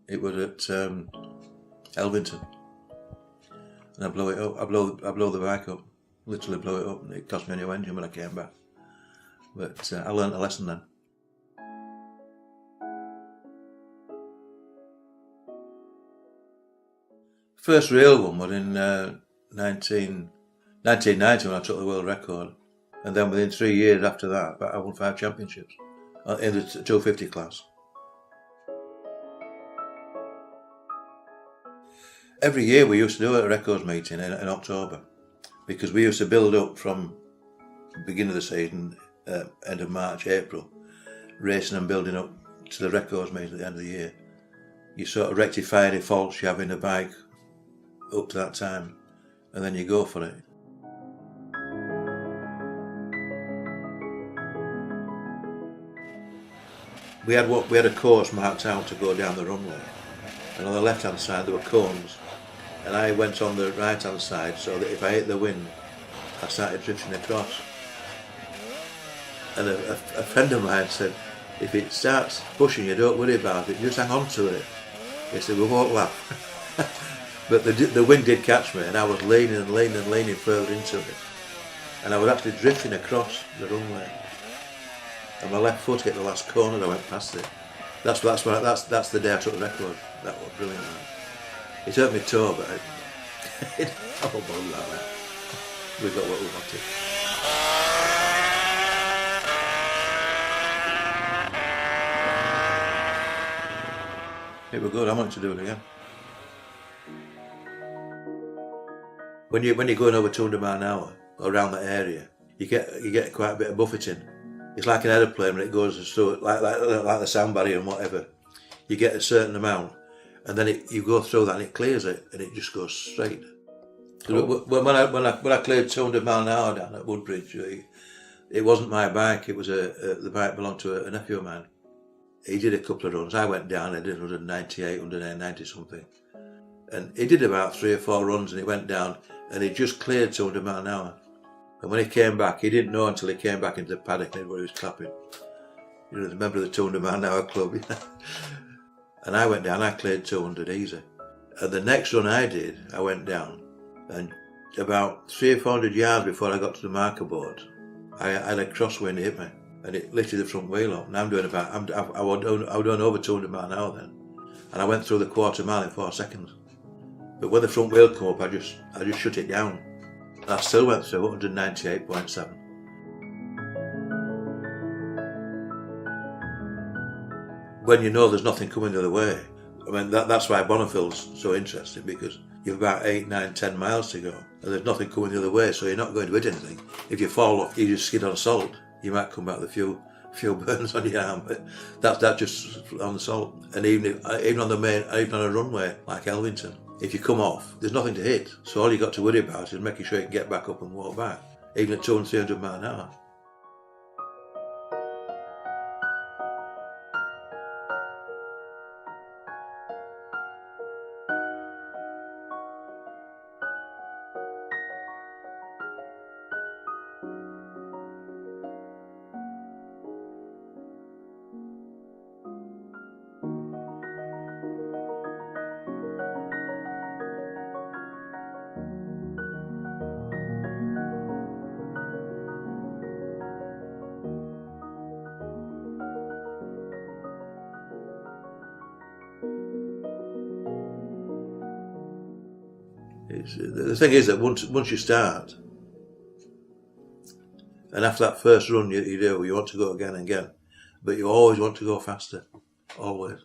It was at Elvington, and I blow it up. I blow the bike up, literally blow it up, and it cost me a new engine when I came back. But I learned a lesson then. First real one was in 1990 when I took the world record, and then within 3 years after that, I won 5 championships in the 250 class. Every year we used to do a records meeting in October, because we used to build up from the beginning of the season, end of March, April, racing and building up to the records meeting at the end of the year. You sort of rectify any faults you have in the bike up to that time, and then you go for it. We had a course marked out to go down the runway, and on the left hand side there were cones, and I went on the right hand side so that if I hit the wind I started drifting across. And a friend of mine said, if it starts pushing you, don't worry about it, just hang on to it. He said, we won't laugh. But the wind did catch me, and I was leaning further into it, and I was actually drifting across the runway, and my left foot hit the last corner and I went past it. That's the day I took the record. That was brilliant. It hurt my toe, but I won't bother about that. We got what we wanted. It was good. I wanted to do it again. When you're going over 200 miles an hour around that area, you get quite a bit of buffeting. It's like an aeroplane when it goes through, like the sound barrier and whatever. You get a certain amount, and then you go through that and it clears it, and it just goes straight. Oh. When I cleared 200 miles an hour down at Woodbridge, it wasn't my bike. It was the bike belonged to a nephew of mine. He did a couple of runs. I went down. I did 198, 190 something, and he did about 3 or 4 runs, and he went down, and he just cleared 200 miles an hour. And when he came back, he didn't know until he came back into the paddock and he was clapping. You know, the member of the 200 mile an hour club. You know? And I went down. I cleared 200 easy. And the next run I did, I went down, and about 300 or 400 yards before I got to the marker board, I had a crosswind hit me, and it lifted the front wheel up. And I was doing over 200 miles an hour then, and I went through the quarter mile in 4 seconds. But when the front wheel came up, I just shut it down. And I still went through 198.7. When you know there's nothing coming the other way, I mean that's why Bonnefield's so interesting, because you've about 8, 9, 10 miles to go, and there's nothing coming the other way, so you're not going to hit anything. If you fall off, you just skid on salt. You might come back with a few burns on your arm, but that's just on the salt. And even on a runway like Elvington, if you come off, there's nothing to hit. So all you got to worry about is making sure you can get back up and walk back, even at 200 and 300 miles an hour. The thing is that once you start, and after that first run you want to go again and again, but you always want to go faster, always.